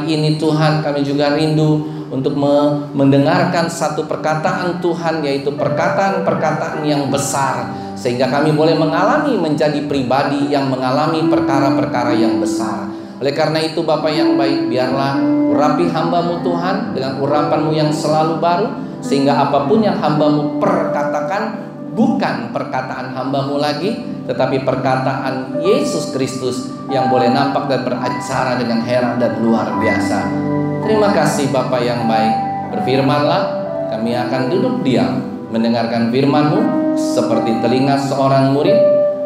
ini Tuhan, kami juga rindu untuk mendengarkan satu perkataan Tuhan, yaitu perkataan-perkataan yang besar, sehingga kami boleh menjadi pribadi yang mengalami perkara-perkara yang besar. Oleh karena itu Bapa yang baik, biarlah urapi hamba-Mu Tuhan dengan urapan-Mu yang selalu baru, sehingga apapun yang hamba-Mu perkatakan bukan perkataan hamba-Mu lagi, tetapi perkataan Yesus Kristus yang boleh nampak dan beracara dengan heran dan luar biasa. Terima kasih Bapa yang baik. Berfirmanlah, kami akan duduk diam mendengarkan firman-Mu seperti telinga seorang murid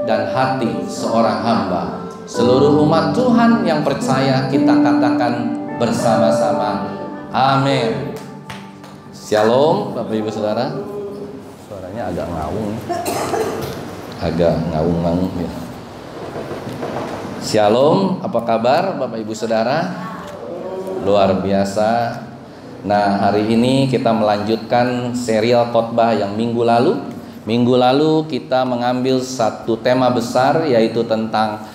dan hati seorang hamba. Seluruh umat Tuhan yang percaya kita katakan bersama-sama, amin. Shalom Bapak Ibu Saudara. Suaranya agak ngaung, agak ngaung-ngaung ya. Shalom, apa kabar Bapak Ibu Saudara? Luar biasa. Nah, hari ini kita melanjutkan serial khotbah yang minggu lalu. Minggu lalu kita mengambil satu tema besar, yaitu tentang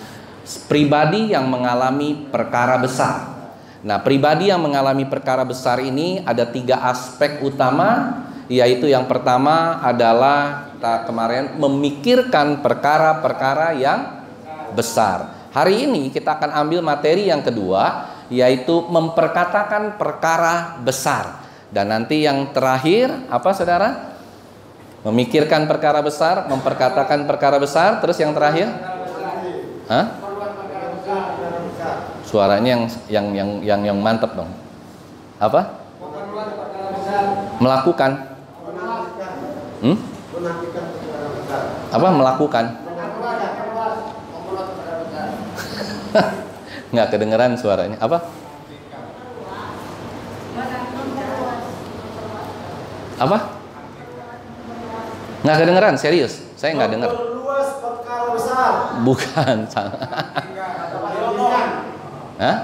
pribadi yang mengalami perkara besar. Nah, pribadi yang mengalami perkara besar ini ada 3 aspek utama, yaitu yang pertama adalah kita kemarin memikirkan perkara-perkara yang besar. Hari ini kita akan ambil materi yang kedua, yaitu memperkatakan perkara besar. Dan nanti yang terakhir apa saudara? Memikirkan perkara besar, memperkatakan perkara besar, terus yang terakhir? Hah? Suaranya yang mantap dong. Apa? Melakukan. Apa melakukan? Nggak kedengeran suaranya. Apa? Apa? Nggak kedengeran, serius. Saya nggak dengar. Bukan. Hah?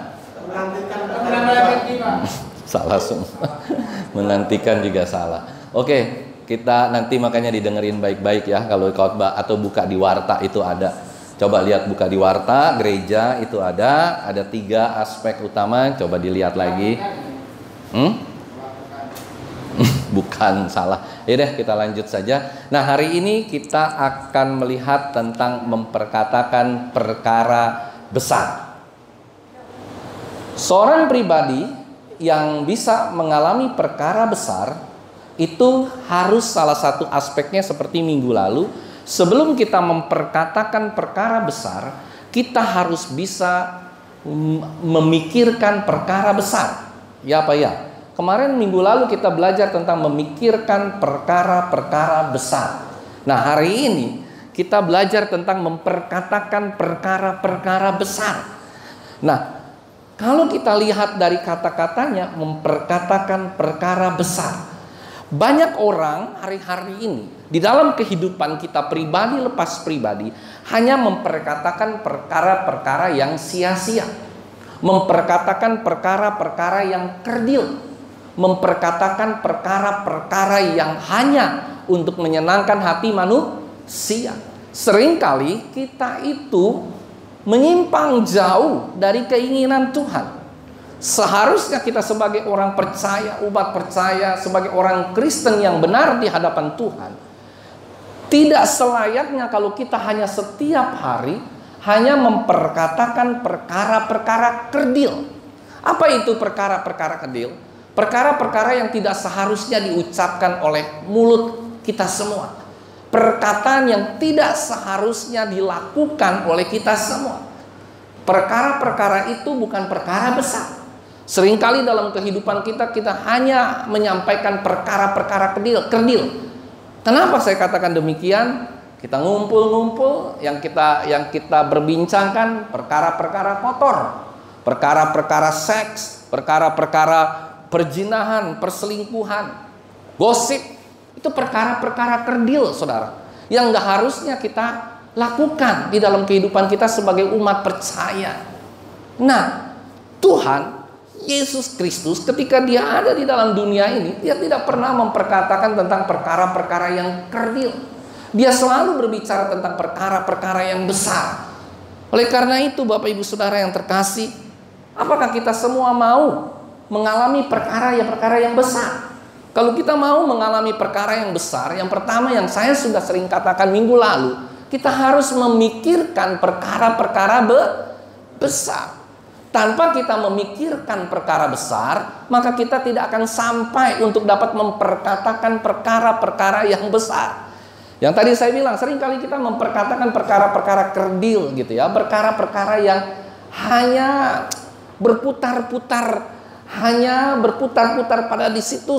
Salah semua. Menantikan juga salah. Oke, kita nanti makanya didengerin baik-baik ya. Kalau khotbah atau buka di warta itu ada. Coba lihat, buka di warta gereja itu ada 3 aspek utama. Coba dilihat lagi. Bukan, salah. Yaudah, kita lanjut saja. Nah, hari ini kita akan melihat tentang memperkatakan perkara besar. Seorang pribadi yang bisa mengalami perkara besar itu harus salah satu aspeknya seperti minggu lalu. Sebelum kita memperkatakan perkara besar, kita harus bisa memikirkan perkara besar. Ya apa ya? Kemarin minggu lalu kita belajar tentang memikirkan perkara-perkara besar. Nah, hari ini kita belajar tentang memperkatakan perkara-perkara besar. Nah, kalau kita lihat dari kata-katanya, memperkatakan perkara besar. Banyak orang hari-hari ini di dalam kehidupan kita pribadi lepas pribadi hanya memperkatakan perkara-perkara yang sia-sia, memperkatakan perkara-perkara yang kerdil, memperkatakan perkara-perkara yang hanya untuk menyenangkan hati manusia. Seringkali kita itu menyimpang jauh dari keinginan Tuhan. Seharusnya kita sebagai orang percaya, umat percaya, sebagai orang Kristen yang benar di hadapan Tuhan, tidak selayaknya kalau kita hanya setiap hari hanya memperkatakan perkara-perkara kerdil. Apa itu perkara-perkara kerdil? Perkara-perkara yang tidak seharusnya diucapkan oleh mulut kita semua. Perkataan yang tidak seharusnya dilakukan oleh kita semua. Perkara-perkara itu bukan perkara besar. Seringkali dalam kehidupan kita hanya menyampaikan perkara-perkara kerdil. Kenapa saya katakan demikian? Kita ngumpul-ngumpul, yang kita berbincangkan perkara-perkara kotor, perkara-perkara seks, perkara-perkara perzinahan, perselingkuhan, gosip. Itu perkara-perkara kerdil, saudara, yang gak harusnya kita lakukan di dalam kehidupan kita sebagai umat percaya. Nah, Tuhan Yesus Kristus ketika dia ada di dalam dunia ini, dia tidak pernah memperkatakan tentang perkara-perkara yang kerdil. Dia selalu berbicara tentang perkara-perkara yang besar. Oleh karena itu, Bapak Ibu Saudara yang terkasih, Apakah kita semua mau mengalami perkara yang besar? Kalau kita mau mengalami perkara yang besar, yang pertama yang saya sudah sering katakan minggu lalu, kita harus memikirkan perkara-perkara besar. Tanpa kita memikirkan perkara besar, maka kita tidak akan sampai untuk dapat memperkatakan perkara-perkara yang besar. Yang tadi saya bilang, seringkali kita memperkatakan perkara-perkara kerdil gitu ya, perkara-perkara yang hanya berputar-putar pada di situ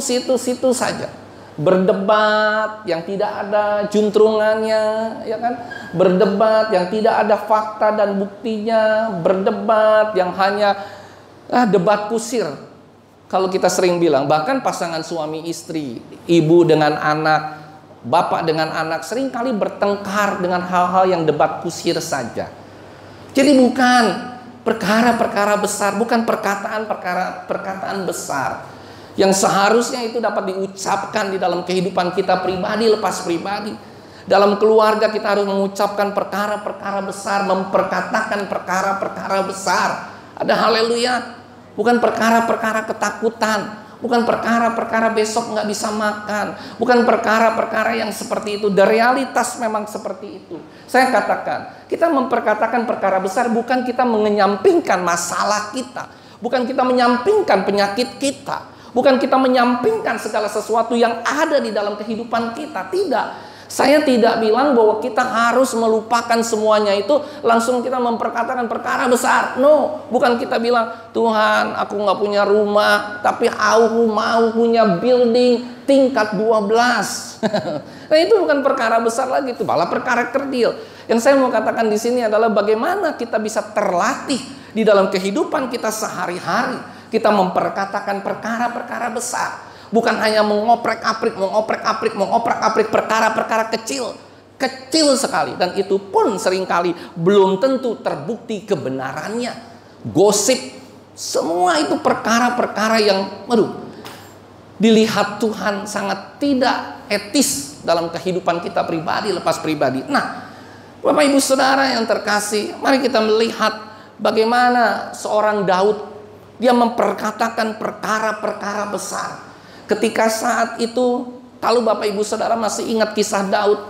saja. Berdebat yang tidak ada juntrungannya, ya kan? Berdebat yang tidak ada fakta dan buktinya, berdebat yang hanya debat kusir. Kalau kita sering bilang, bahkan pasangan suami istri, ibu dengan anak, bapak dengan anak, seringkali bertengkar dengan hal-hal yang debat kusir saja. Jadi bukan perkara-perkara besar, bukan perkataan besar yang seharusnya itu dapat diucapkan di dalam kehidupan kita pribadi lepas pribadi. Dalam keluarga kita harus mengucapkan perkara-perkara besar, memperkatakan perkara-perkara besar. Ada haleluya. Bukan perkara-perkara ketakutan, bukan perkara-perkara besok nggak bisa makan, bukan perkara-perkara yang seperti itu. Dan realitas memang seperti itu. Saya katakan, kita memperkatakan perkara besar bukan kita menyampingkan masalah kita, bukan kita menyampingkan penyakit kita, bukan kita menyampingkan segala sesuatu yang ada di dalam kehidupan kita. Tidak. Saya tidak bilang bahwa kita harus melupakan semuanya itu, langsung kita memperkatakan perkara besar. No, bukan kita bilang, Tuhan aku nggak punya rumah, tapi aku mau punya building tingkat 12. Nah itu bukan perkara besar lagi, itu malah perkara kerdil. Yang saya mau katakan di sini adalah bagaimana kita bisa terlatih di dalam kehidupan kita sehari-hari. Kita memperkatakan perkara-perkara besar. Bukan hanya mengoprek-aprik perkara-perkara kecil sekali, dan itu pun seringkali belum tentu terbukti kebenarannya. Gosip, semua itu perkara-perkara yang dilihat Tuhan sangat tidak etis dalam kehidupan kita pribadi lepas pribadi. Nah, Bapak Ibu Saudara yang terkasih, mari kita melihat bagaimana seorang Daud dia memperkatakan perkara-perkara besar. Ketika saat itu, kalau Bapak Ibu Saudara masih ingat kisah Daud,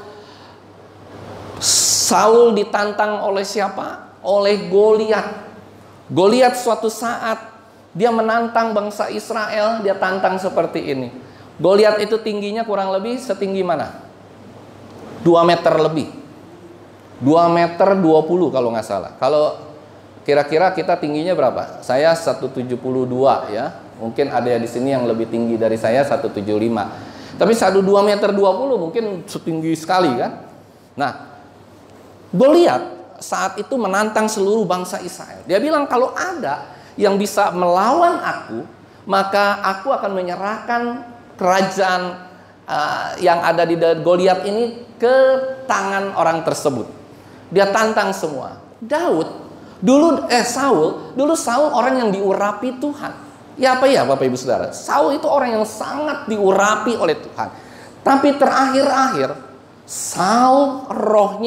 Saul ditantang oleh siapa? Oleh Goliat. Goliat suatu saat dia menantang bangsa Israel, dia tantang seperti ini. Goliat itu tingginya kurang lebih setinggi mana? 2 meter lebih. 2 meter 20 kalau nggak salah. Kalau kira-kira kita tingginya berapa? Saya 172 ya. Mungkin ada di sini yang lebih tinggi dari saya 175. Tapi 2 meter 20 mungkin setinggi sekali kan. Nah, Goliat saat itu menantang seluruh bangsa Israel. Dia bilang kalau ada yang bisa melawan aku, maka aku akan menyerahkan kerajaan yang ada di Goliat ini ke tangan orang tersebut. Dia tantang semua. Saul orang yang diurapi Tuhan. Ya apa ya Bapak Ibu Saudara? Saul itu orang yang sangat diurapi oleh Tuhan. Tapi terakhir-akhir Saul roh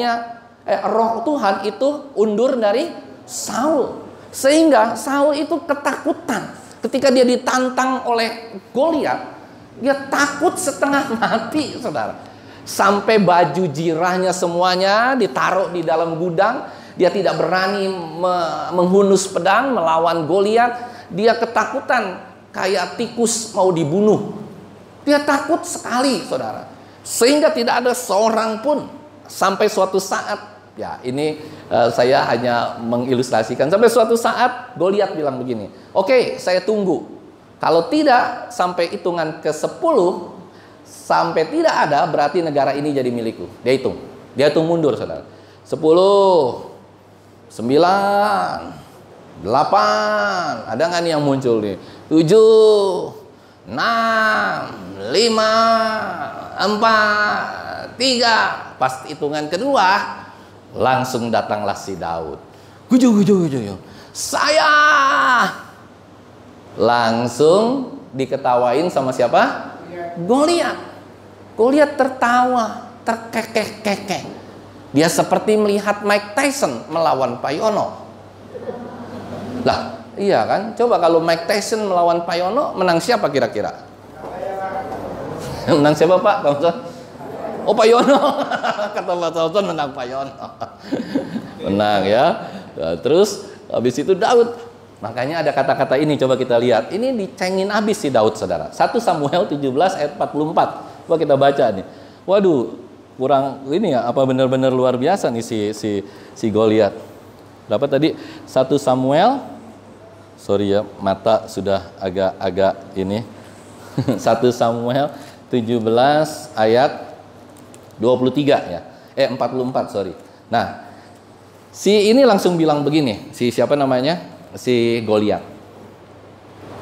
Tuhan itu undur dari Saul. Sehingga Saul itu ketakutan. Ketika dia ditantang oleh Goliat, dia takut setengah mati, Saudara. Sampai baju jirahnya semuanya ditaruh di dalam gudang. Dia tidak berani menghunus pedang melawan Goliat. Dia ketakutan kayak tikus mau dibunuh. Dia takut sekali, Saudara. Sehingga tidak ada seorang pun sampai suatu saat, ya ini saya hanya mengilustrasikan. Sampai suatu saat Goliat bilang begini, oke, saya tunggu. Kalau tidak sampai hitungan ke-10, sampai tidak ada, berarti negara ini jadi milikku. Dia hitung mundur, Saudara. 10, 9, 8, ada nggak nih yang muncul nih? 7, 6, 5, 4, 3. Pas hitungan kedua, langsung datanglah si Daud. Guju. Saya langsung diketawain sama siapa? Goliat. Goliat tertawa, terkekeh-kekeh. Dia seperti melihat Mike Tyson melawan Pak Yono. Lah, Iya kan? Coba kalau Mike Tyson melawan Pak Yono, menang siapa kira-kira? Menang siapa Pak? Oh Pak Yono. Kata Pak Thompson menang Pak Yono. Menang ya. Nah, terus habis itu Daud. Makanya ada kata-kata ini, coba kita lihat. Ini dicengin habis si Daud, saudara. 1 Samuel 17 ayat 44. Coba kita baca nih. Waduh, kurang ini ya, apa benar-benar luar biasa nih si Goliat. Berapa tadi? 1 Samuel. Sorry ya, mata sudah agak ini. 1 Samuel 17 ayat 23 ya. 44, sorry. Nah, si ini langsung bilang begini, si siapa namanya? Si Goliat.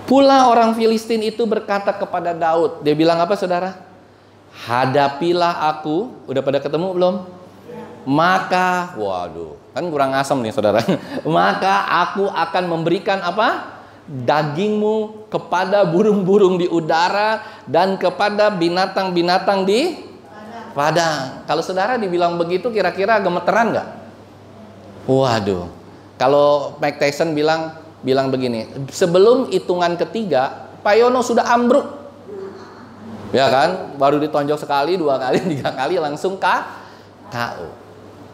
Pula orang Filistin itu berkata kepada Daud, dia bilang apa saudara? Hadapilah aku. Udah pada ketemu belum? Maka, waduh, kan kurang asam nih saudara. Maka aku akan memberikan apa? Dagingmu kepada burung-burung di udara dan kepada binatang-binatang di padang. Kalau saudara dibilang begitu, kira-kira gemeteran nggak? Waduh. Kalau Mike Tyson bilang begini, sebelum hitungan ketiga, Pak Yono sudah ambruk, ya kan? Baru ditonjok sekali, 2 kali, 3 kali langsung KO.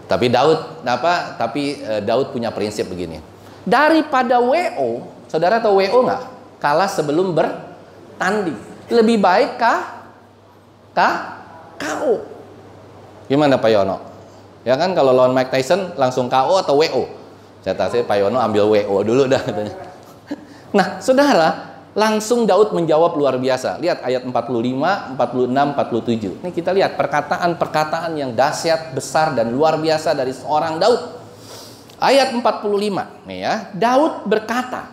Tapi Daud punya prinsip begini. Daripada WO, saudara tahu WO nggak? Kalah sebelum bertanding. Lebih baik KO. Gimana Pak Yono? Ya kan kalau lawan Mike Tyson langsung KO atau WO? Saya tahu Pak Yono ambil WO dulu dah katanya. Nah, saudara, langsung Daud menjawab luar biasa. Lihat ayat 45, 46, 47. Ini kita lihat perkataan-perkataan yang dahsyat, besar dan luar biasa dari seorang Daud. Ayat 45 nih ya. Daud berkata,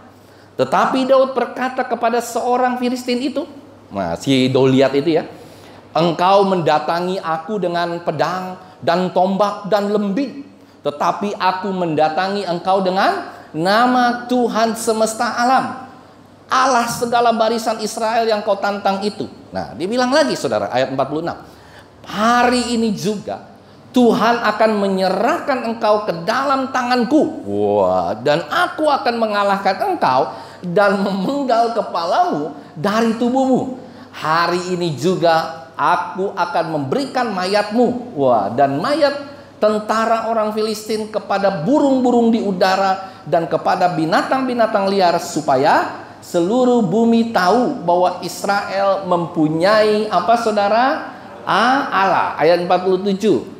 tetapi Daud berkata kepada seorang Filistin itu, nah si Goliat itu ya, engkau mendatangi aku dengan pedang dan tombak dan lembing, tetapi aku mendatangi engkau dengan nama Tuhan semesta alam, Allah segala barisan Israel yang kau tantang itu. Nah, dibilang lagi saudara, ayat 46. Hari ini juga Tuhan akan menyerahkan engkau ke dalam tanganku. Wah, dan aku akan mengalahkan engkau dan memenggal kepalamu dari tubuhmu. Hari ini juga aku akan memberikan mayatmu. Wah, dan mayat tentara orang Filistin kepada burung-burung di udara dan kepada binatang-binatang liar, supaya seluruh bumi tahu bahwa Israel mempunyai apa saudara? Allah. Ayat 47.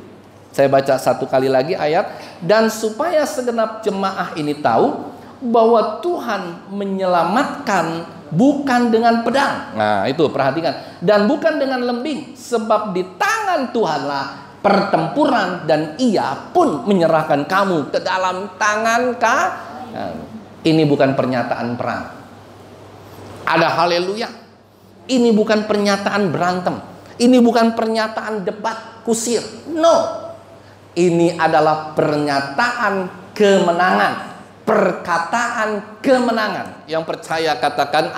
Saya baca satu kali lagi ayat. Dan supaya segenap jemaah ini tahu bahwa Tuhan menyelamatkan bukan dengan pedang. Nah itu perhatikan. Dan bukan dengan lembing, sebab di tangan Tuhanlah pertempuran, dan ia pun menyerahkan kamu ke dalam tangan Ini bukan pernyataan perang. Ada haleluya. Ini bukan pernyataan berantem. Ini bukan pernyataan debat kusir. No. Ini adalah pernyataan kemenangan. Perkataan kemenangan. Yang percaya katakan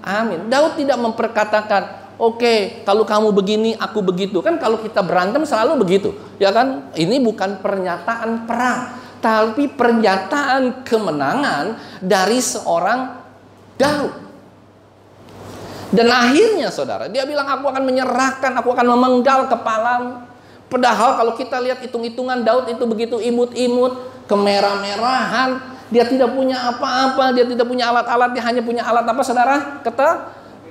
amin. Daud tidak memperkatakan, oke, kalau kamu begini, aku begitu. Kan kalau kita berantem selalu begitu. Ya kan? Ini bukan pernyataan perang, tapi pernyataan kemenangan dari seorang Daud. Dan akhirnya saudara, dia bilang, aku akan menyerahkan, aku akan memenggal kepalamu. Padahal kalau kita lihat hitung-hitungan Daud itu begitu imut-imut, kemerah-merahan. Dia tidak punya apa-apa, dia tidak punya alat-alat, dia hanya punya alat apa saudara?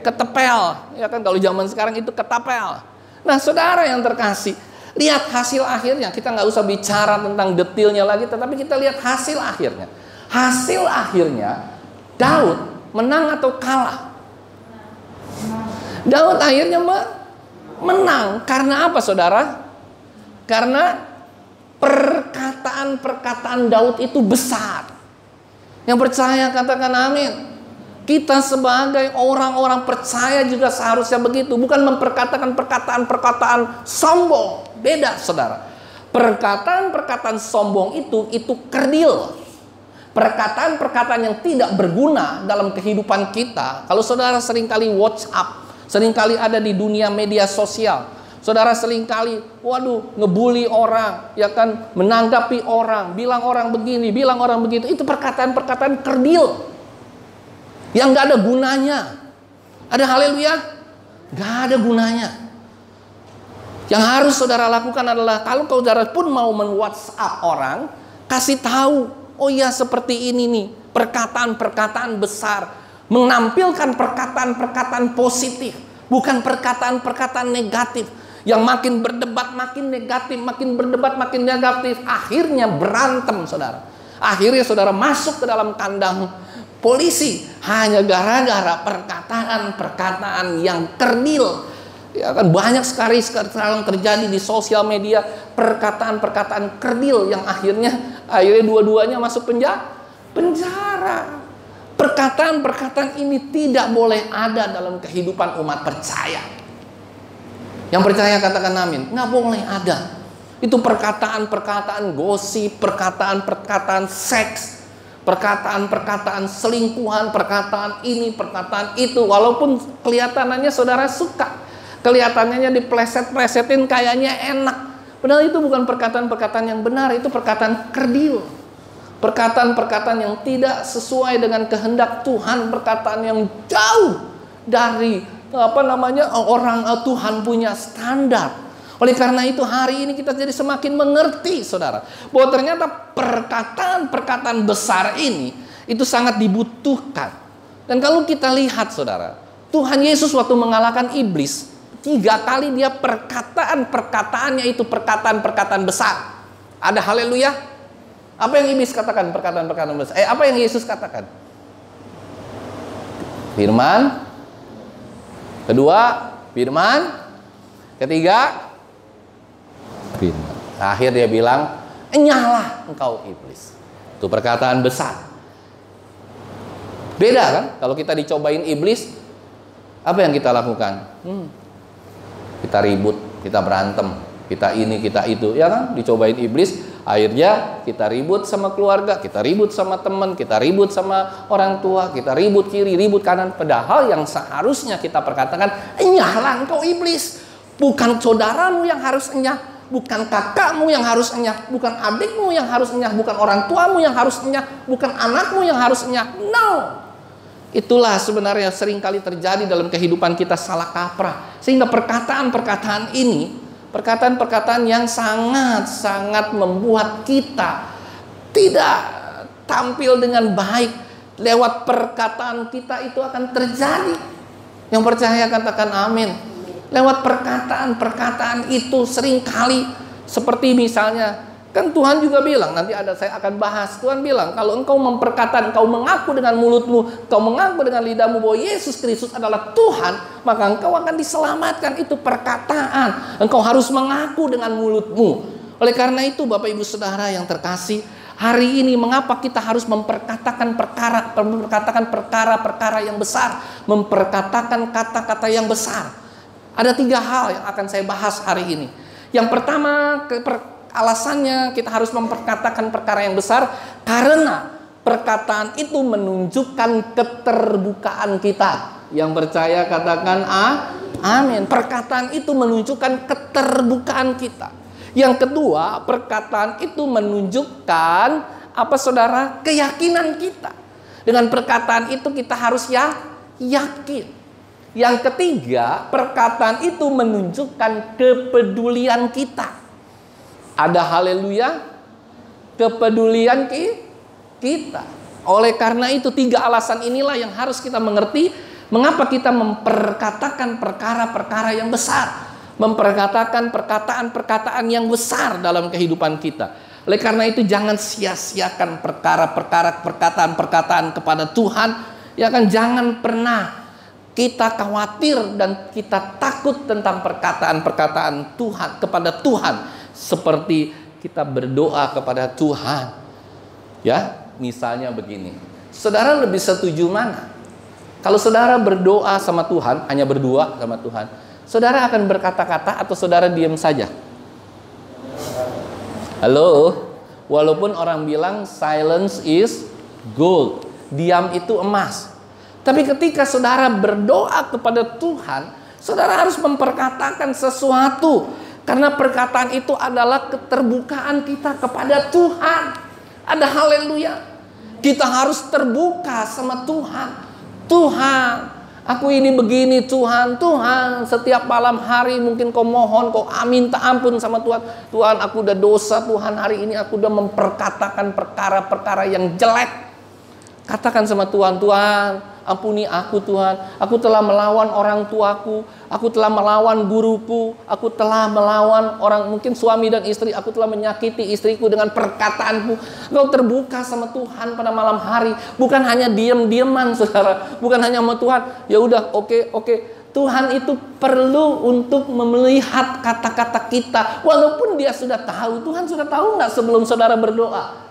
Ketepel, ya kan, kalau zaman sekarang itu ketapel. Nah saudara yang terkasih, lihat hasil akhirnya. Kita nggak usah bicara tentang detailnya lagi, tetapi kita lihat hasil akhirnya. Hasil akhirnya Daud menang atau kalah? Daud akhirnya menang. Karena apa saudara? Karena perkataan-perkataan Daud itu besar. Yang percaya katakan amin. Kita sebagai orang-orang percaya juga seharusnya begitu. Bukan memperkatakan perkataan-perkataan sombong. Beda saudara. Perkataan-perkataan sombong itu kerdil. Perkataan-perkataan yang tidak berguna dalam kehidupan kita. Kalau saudara seringkali WhatsApp, seringkali ada di dunia media sosial, saudara seringkali ngebully orang, ya kan, menanggapi orang, bilang orang begini, bilang orang begitu. Itu perkataan-perkataan kerdil. yang gak ada gunanya. Ada haleluya? Gak ada gunanya. Yang harus saudara lakukan adalah kalau saudara pun mau men-WhatsApp orang, kasih tahu, oh ya seperti ini nih, perkataan-perkataan besar, menampilkan perkataan-perkataan positif, bukan perkataan-perkataan negatif. Yang makin berdebat makin negatif, makin berdebat makin negatif, akhirnya berantem saudara. Akhirnya saudara masuk ke dalam kandang polisi hanya gara-gara perkataan-perkataan yang kerdil. Ya kan, banyak sekali sekarang terjadi di sosial media perkataan-perkataan kerdil yang akhirnya dua-duanya masuk penjara. Perkataan-perkataan ini tidak boleh ada dalam kehidupan umat percaya. Yang percaya katakan amin. Nggak boleh ada. Itu perkataan-perkataan gosip, perkataan-perkataan seks, perkataan-perkataan selingkuhan, perkataan ini, perkataan itu. Walaupun kelihatannya saudara suka, kelihatannya dipleset-plesetin kayaknya enak, padahal itu bukan perkataan-perkataan yang benar. Itu perkataan kerdil, perkataan-perkataan yang tidak sesuai dengan kehendak Tuhan, perkataan yang jauh dari orang Tuhan punya standar. Oleh karena itu hari ini kita jadi semakin mengerti saudara, bahwa ternyata perkataan-perkataan besar ini itu sangat dibutuhkan. Dan kalau kita lihat saudara, Tuhan Yesus waktu mengalahkan iblis, 3 kali dia perkataan-perkataannya itu perkataan-perkataan besar. Ada haleluya? Apa yang iblis katakan? Perkataan-perkataan besar. Apa yang Yesus katakan? Firman. Kedua, firman. Ketiga, firman. Akhir dia bilang, "Enyahlah engkau iblis." Itu perkataan besar. Beda kan? Kalau kita dicobain iblis, apa yang kita lakukan? Kita ribut, kita berantem, kita ini, kita itu, ya kan? Dicobain iblis, akhirnya kita ribut sama keluarga, kita ribut sama teman, kita ribut sama orang tua, kita ribut kiri, ribut kanan. Padahal yang seharusnya kita perkatakan, "Enyahlah engkau iblis." Bukan saudaramu yang harus enyah, bukan kakakmu yang harus enyah, bukan adikmu yang harus enyah, bukan orang tuamu yang harus enyah, bukan anakmu yang harus enyah. No. Itulah sebenarnya seringkali terjadi dalam kehidupan kita, salah kaprah. Sehingga perkataan-perkataan ini, perkataan-perkataan yang sangat-sangat membuat kita tidak tampil dengan baik. Lewat perkataan kita itu akan terjadi. Yang percaya katakan amin. Lewat perkataan-perkataan itu seringkali seperti misalnya, kan Tuhan juga bilang, nanti saya akan bahas, Tuhan bilang, kalau engkau memperkataan, engkau mengaku dengan mulutmu, engkau mengaku dengan lidahmu bahwa Yesus Kristus adalah Tuhan, maka engkau akan diselamatkan. Itu perkataan. Engkau harus mengaku dengan mulutmu. Oleh karena itu Bapak Ibu Saudara yang terkasih, hari ini mengapa kita harus memperkatakan perkara-perkara yang besar, memperkatakan kata-kata yang besar. Ada 3 hal yang akan saya bahas hari ini. Yang pertama, alasannya kita harus memperkatakan perkara yang besar karena perkataan itu menunjukkan keterbukaan kita. Yang percaya katakan amin. Perkataan itu menunjukkan keterbukaan kita. Yang kedua, perkataan itu menunjukkan apa saudara? Keyakinan kita. Dengan perkataan itu kita harus yakin. Yang ketiga, perkataan itu menunjukkan kepedulian kita. Ada haleluya, kepedulian kita. Oleh karena itu 3 alasan inilah yang harus kita mengerti mengapa kita memperkatakan perkara-perkara yang besar, memperkatakan perkataan-perkataan yang besar dalam kehidupan kita. Oleh karena itu jangan sia-siakan perkataan-perkataan kepada Tuhan. Ya kan, jangan pernah kita khawatir dan kita takut tentang perkataan-perkataan Tuhan kepada Tuhan. Seperti kita berdoa kepada Tuhan. Ya, misalnya begini. Saudara lebih setuju mana? Kalau saudara berdoa sama Tuhan, hanya berdua sama Tuhan, saudara akan berkata-kata atau saudara diam saja? Halo? Walaupun orang bilang silence is gold, diam itu emas. Tapi ketika saudara berdoa kepada Tuhan, saudara harus memperkatakan sesuatu. Karena perkataan itu adalah keterbukaan kita kepada Tuhan. Ada haleluya. Kita harus terbuka sama Tuhan. Tuhan, aku ini begini Tuhan. Tuhan, setiap malam hari mungkin kau mohon, kau minta ampun sama Tuhan. Tuhan, aku udah dosa Tuhan, hari ini aku udah memperkatakan perkara-perkara yang jelek. Katakan sama Tuhan, Tuhan, ampuni aku Tuhan. Aku telah melawan orang tuaku, aku telah melawan guruku, aku telah melawan orang, mungkin suami dan istri, aku telah menyakiti istriku dengan perkataanku. Engkau terbuka sama Tuhan pada malam hari, bukan hanya diam-diaman saudara, bukan hanya sama Tuhan, ya udah oke. Tuhan itu perlu untuk melihat kata-kata kita, walaupun dia sudah tahu. Tuhan sudah tahu nggak sebelum saudara berdoa?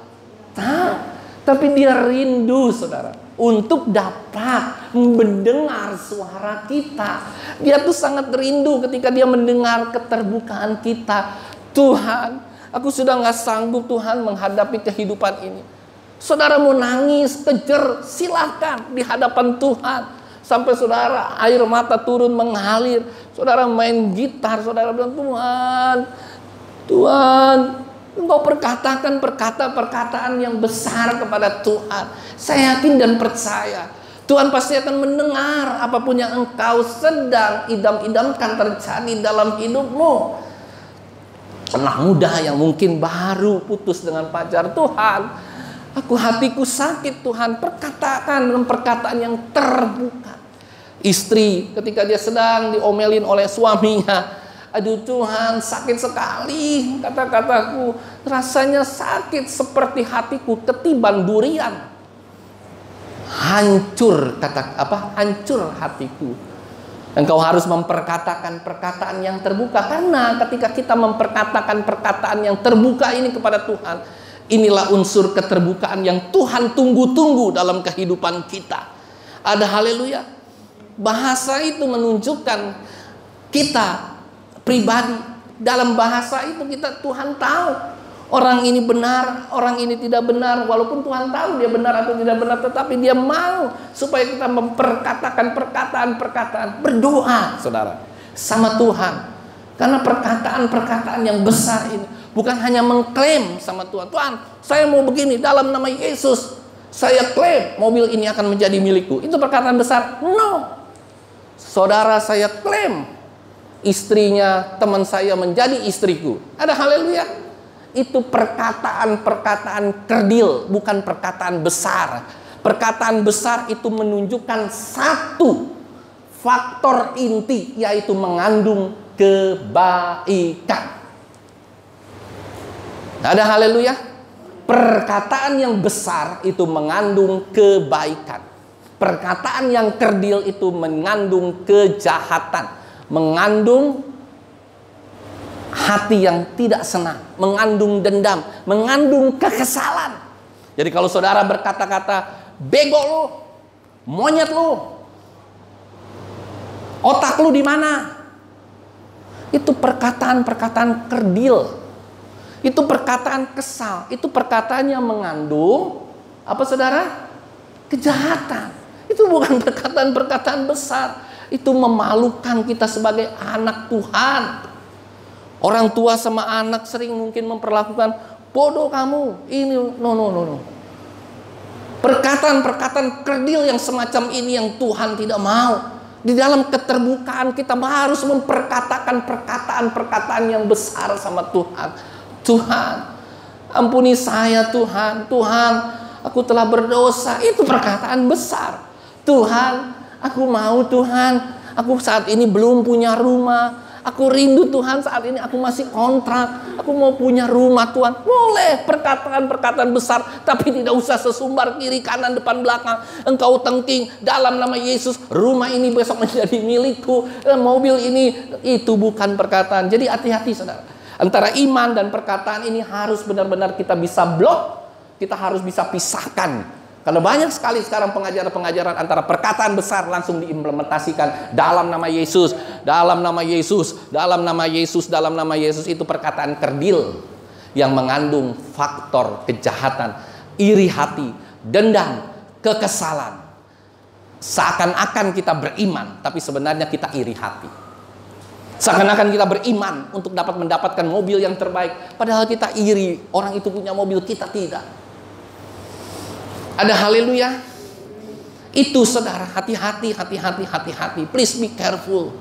Tahu. Tapi dia rindu saudara untuk dapat mendengar suara kita. Dia tuh sangat rindu ketika dia mendengar keterbukaan kita. Tuhan, aku sudah gak sanggup Tuhan menghadapi kehidupan ini. Saudara mau nangis, kejer, silakan di hadapan Tuhan. Sampai saudara air mata turun mengalir. Saudara main gitar, saudara bilang, Tuhan, Engkau perkatakan perkataan yang besar kepada Tuhan. Saya yakin dan percaya Tuhan pasti akan mendengar apapun yang engkau sedang idam-idamkan terjadi dalam hidupmu. Anak muda yang mungkin baru putus dengan pacar, Tuhan, hatiku sakit Tuhan, perkatakan dengan perkataan yang terbuka. Istri ketika dia sedang diomelin oleh suaminya, aduh Tuhan, sakit sekali kata-kataku, rasanya sakit seperti hatiku ketiban durian. Hancur hancur hatiku. Engkau harus memperkatakan perkataan yang terbuka, karena ketika kita memperkatakan perkataan yang terbuka ini kepada Tuhan, inilah unsur keterbukaan yang Tuhan tunggu-tunggu dalam kehidupan kita. Ada haleluya. Bahasa itu menunjukkan kita pribadi. Dalam bahasa itu Tuhan tahu orang ini benar, orang ini tidak benar. Walaupun Tuhan tahu dia benar atau tidak benar, tetapi dia mau supaya kita memperkatakan perkataan-perkataan, berdoa saudara sama Tuhan. Karena perkataan-perkataan yang besar ini bukan hanya mengklaim sama Tuhan, Tuhan saya mau begini dalam nama Yesus, saya klaim mobil ini akan menjadi milikku. Itu perkataan besar? No. Saudara, saya klaim istrinya teman saya menjadi istriku. Ada haleluya. Itu perkataan-perkataan kerdil, bukan perkataan besar. Perkataan besar itu menunjukkan satu faktor inti, yaitu mengandung kebaikan. Ada haleluya. Perkataan yang besar itu mengandung kebaikan. Perkataan yang kerdil itu mengandung kejahatan, mengandung hati yang tidak senang, mengandung dendam, mengandung kekesalan. Jadi kalau saudara berkata-kata, bego lu, monyet lu, otak lu di mana? Itu perkataan-perkataan kerdil. Itu perkataan kesal. Itu perkataan yang mengandung apa saudara? Kejahatan. Itu bukan perkataan-perkataan besar. Itu memalukan kita sebagai anak Tuhan. Orang tua sama anak sering mungkin memperlakukan, bodoh kamu, ini no. Perkataan-perkataan kerdil yang semacam ini yang Tuhan tidak mau. Di dalam keterbukaan kita harus memperkatakan perkataan-perkataan yang besar sama Tuhan. Tuhan, ampuni saya Tuhan. Tuhan, aku telah berdosa. Itu perkataan besar. Tuhan, aku mau Tuhan, aku saat ini belum punya rumah. Aku rindu Tuhan, saat ini aku masih kontrak. Aku mau punya rumah Tuhan. Boleh perkataan-perkataan besar, tapi tidak usah sesumbar kiri kanan depan belakang. Engkau tengking dalam nama Yesus, rumah ini besok menjadi milikku, mobil ini. Itu bukan perkataan. Jadi hati-hati saudara. Antara iman dan perkataan ini harus benar-benar kita bisa blok. Kita harus bisa pisahkan. Karena banyak sekali sekarang pengajaran-pengajaran antara perkataan besar langsung diimplementasikan dalam nama Yesus, dalam nama Yesus, dalam nama Yesus, dalam nama Yesus. Itu perkataan kerdil yang mengandung faktor kejahatan, iri hati, dendam, kekesalan. Seakan-akan kita beriman, tapi sebenarnya kita iri hati. Seakan-akan kita beriman untuk dapat mendapatkan mobil yang terbaik, padahal kita iri orang itu punya mobil, kita tidak. Ada haleluya. Itu saudara, hati-hati, hati-hati, hati-hati. Please be careful.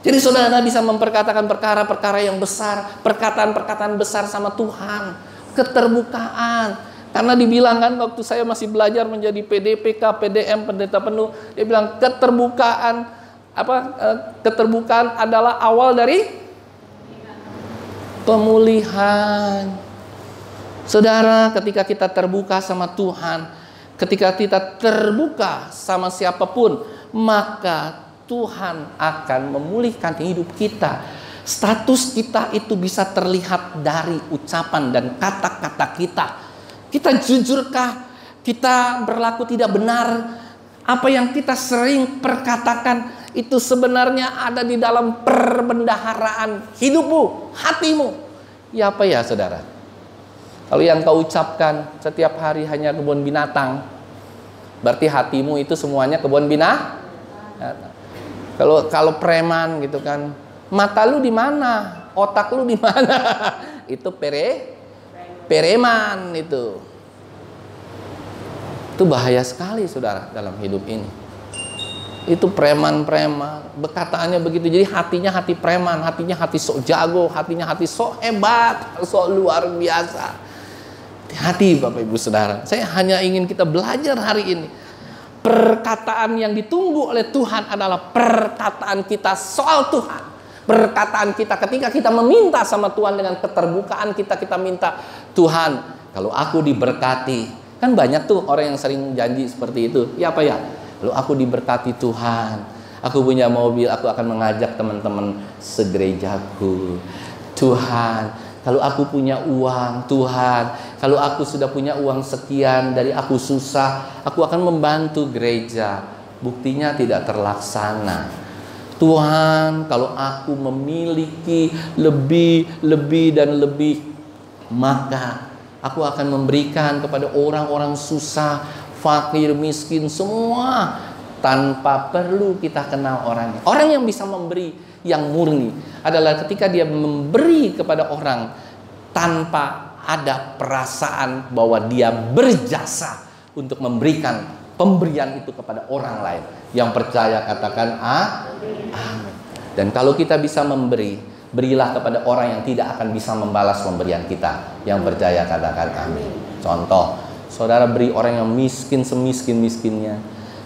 Jadi saudara bisa memperkatakan perkara-perkara yang besar, perkataan-perkataan besar sama Tuhan. Keterbukaan. Karena dibilang kan waktu saya masih belajar menjadi PDPK, PDM, pendeta penuh, dia bilang keterbukaan adalah awal dari pemulihan. Saudara, ketika kita terbuka sama Tuhan, ketika kita terbuka sama siapapun, maka Tuhan akan memulihkan hidup kita. Status kita itu bisa terlihat dari ucapan dan kata-kata kita. Kita jujurkah? Kita berlaku tidak benar? Apa yang kita sering perkatakan itu sebenarnya ada di dalam perbendaharaan hidupmu, hatimu. Ya apa ya saudara? Kalau yang kau ucapkan setiap hari hanya kebun binatang, berarti hatimu itu semuanya kebun binatang. Kalau preman gitu kan, mata lu di mana? Otak lu di mana? Itu preman itu. Itu bahaya sekali saudara dalam hidup ini. Itu preman-preman, berkataannya begitu. Jadi hatinya hati preman, hatinya hati sok jago, hatinya hati sok hebat, sok luar biasa. Hati Bapak Ibu Saudara, saya hanya ingin kita belajar hari ini. Perkataan yang ditunggu oleh Tuhan adalah perkataan kita soal Tuhan. Perkataan kita ketika kita meminta sama Tuhan dengan keterbukaan kita minta, Tuhan, kalau aku diberkati. Kan banyak tuh orang yang sering janji seperti itu. Ya apa ya? Kalau aku diberkati Tuhan, aku punya mobil, aku akan mengajak teman-teman segerejaku. Tuhan, kalau aku punya uang, Tuhan, kalau aku sudah punya uang sekian, dari aku susah, aku akan membantu gereja. Buktinya tidak terlaksana. Tuhan, kalau aku memiliki lebih dan lebih, maka aku akan memberikan kepada orang-orang susah, fakir, miskin, semua tanpa perlu kita kenal orangnya. Orang yang bisa memberi yang murni adalah ketika dia memberi kepada orang tanpa ada perasaan bahwa dia berjasa untuk memberikan pemberian itu kepada orang lain. Yang percaya katakan amin. Dan kalau kita bisa memberi, berilah kepada orang yang tidak akan bisa membalas pemberian kita. Yang percaya katakan amin. Contoh, saudara beri orang yang miskin semiskin-miskinnya.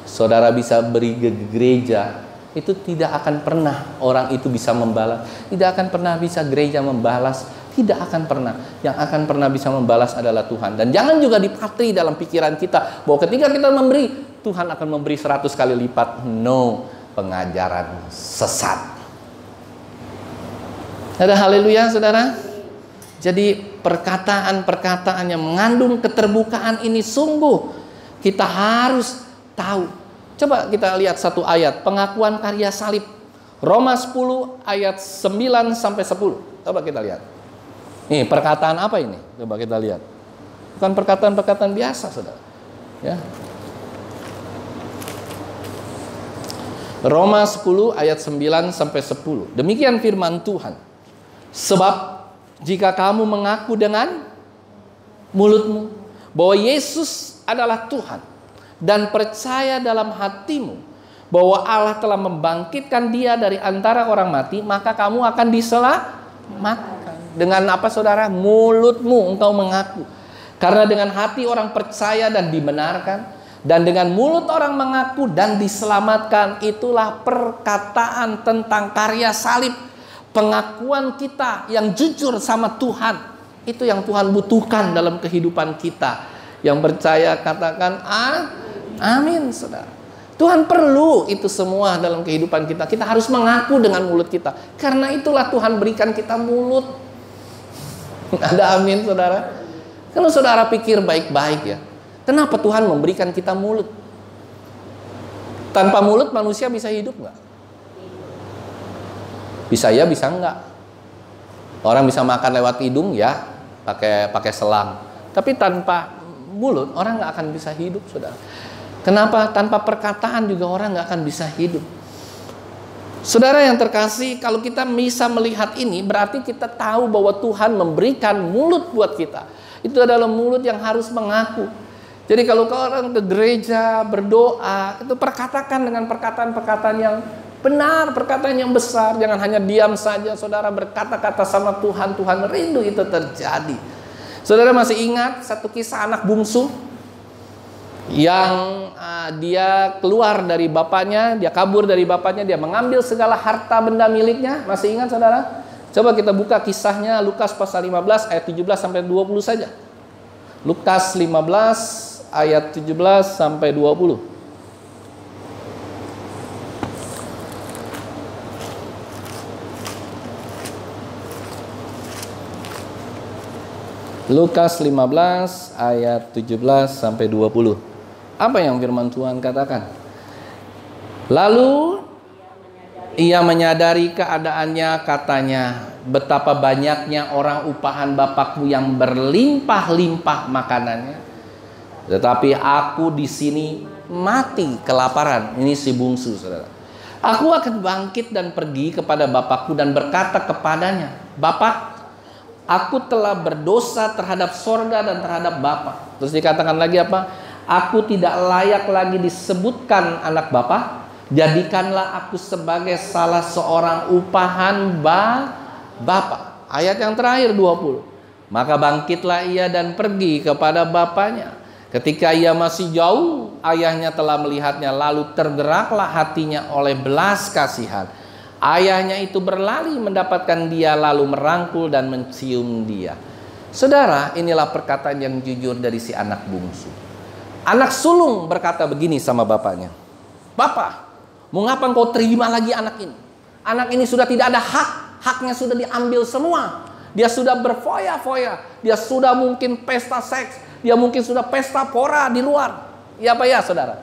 Saudara bisa beri ke gereja, itu tidak akan pernah orang itu bisa membalas. Tidak akan pernah bisa gereja membalas. Tidak akan pernah. Yang akan pernah bisa membalas adalah Tuhan. Dan jangan juga dipatri dalam pikiran kita bahwa ketika kita memberi, Tuhan akan memberi 100 kali lipat. No, pengajaran sesat. Ada haleluya saudara. Jadi perkataan-perkataan yang mengandung keterbukaan ini sungguh kita harus tahu. Coba kita lihat satu ayat, pengakuan karya salib. Roma 10 ayat 9 sampai 10. Coba kita lihat. Nih, perkataan apa ini? Coba kita lihat. Bukan perkataan-perkataan biasa, saudara. Ya. Roma 10 ayat 9 sampai 10. Demikian firman Tuhan. Sebab jika kamu mengaku dengan mulutmu bahwa Yesus adalah Tuhan dan percaya dalam hatimu bahwa Allah telah membangkitkan dia dari antara orang mati, maka kamu akan diselamatkan. Dengan apa saudara? Mulutmu engkau mengaku. Karena dengan hati orang percaya dan dibenarkan, dan dengan mulut orang mengaku dan diselamatkan. Itulah perkataan tentang karya salib. Pengakuan kita yang jujur sama Tuhan, itu yang Tuhan butuhkan dalam kehidupan kita. Yang percaya katakan amin saudara. Tuhan perlu itu semua dalam kehidupan kita. Kita harus mengaku dengan mulut kita. Karena itulah Tuhan berikan kita mulut. Ada amin saudara. Kalau saudara pikir baik-baik ya, kenapa Tuhan memberikan kita mulut? Tanpa mulut manusia bisa hidup nggak? Bisa ya, bisa enggak. Orang bisa makan lewat hidung ya, pakai selang. Tapi tanpa mulut orang nggak akan bisa hidup, saudara. Kenapa? Tanpa perkataan juga orang nggak akan bisa hidup. Saudara yang terkasih, kalau kita bisa melihat ini, berarti kita tahu bahwa Tuhan memberikan mulut buat kita. Itu adalah mulut yang harus mengaku. Jadi kalau kau orang ke gereja berdoa, itu perkatakan dengan perkataan-perkataan yang benar, perkataan yang besar. Jangan hanya diam saja, saudara berkata-kata sama Tuhan. Tuhan rindu itu terjadi. Saudara masih ingat satu kisah anak bungsu yang dia keluar dari bapaknya, dia kabur dari bapaknya, dia mengambil segala harta benda miliknya. Masih ingat saudara? Coba kita buka kisahnya Lukas pasal 15 ayat 17 sampai 20 saja. Lukas 15 ayat 17 sampai 20. Lukas 15 ayat 17 sampai 20. Apa yang firman Tuhan katakan? Lalu ia menyadari keadaannya, katanya, betapa banyaknya orang upahan Bapakku yang berlimpah-limpah makanannya, tetapi aku di sini mati kelaparan. Ini si bungsu, saudara. Aku akan bangkit dan pergi kepada Bapakku dan berkata kepadanya, Bapak, aku telah berdosa terhadap sorga dan terhadap Bapa. Terus dikatakan lagi apa? Aku tidak layak lagi disebutkan anak Bapa. Jadikanlah aku sebagai salah seorang upahan Bapa. Ayat yang terakhir 20. Maka bangkitlah ia dan pergi kepada bapaknya. Ketika ia masih jauh, ayahnya telah melihatnya, lalu tergeraklah hatinya oleh belas kasihan. Ayahnya itu berlari mendapatkan dia, lalu merangkul dan mencium dia. Saudara, inilah perkataan yang jujur dari si anak bungsu. Anak sulung berkata begini sama bapaknya, Bapak, mengapa engkau terima lagi anak ini? Anak ini sudah tidak ada haknya sudah diambil semua. Dia sudah berfoya-foya, dia sudah mungkin pesta seks, dia mungkin sudah pesta pora di luar. Ya apa ya saudara?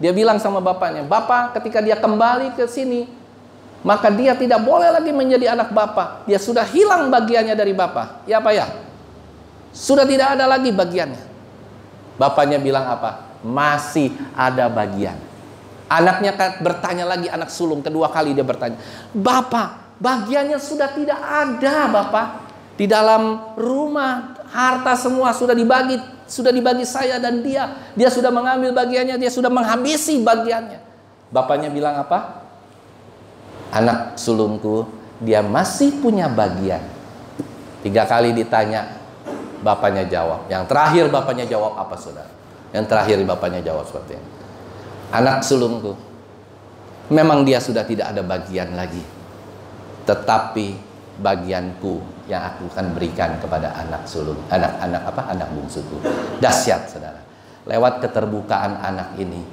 Dia bilang sama bapaknya, Bapak ketika dia kembali ke sini, maka dia tidak boleh lagi menjadi anak Bapak. Dia sudah hilang bagiannya dari Bapak. Ya apa ya? Sudah tidak ada lagi bagiannya. Bapaknya bilang apa? Masih ada bagian. Anaknya bertanya lagi, anak sulung kedua kali dia bertanya, Bapak, bagiannya sudah tidak ada Bapak. Di dalam rumah harta semua sudah dibagi saya dan dia. Dia sudah mengambil bagiannya, dia sudah menghabisi bagiannya. Bapaknya bilang apa? Anak sulungku, dia masih punya bagian. 3 kali ditanya, bapaknya jawab. Yang terakhir bapaknya jawab apa saudara? Yang terakhir bapaknya jawab seperti ini. Anak sulungku, memang dia sudah tidak ada bagian lagi, tetapi bagianku yang aku akan berikan kepada anak bungsuku. Dahsyat saudara. Lewat keterbukaan anak ini,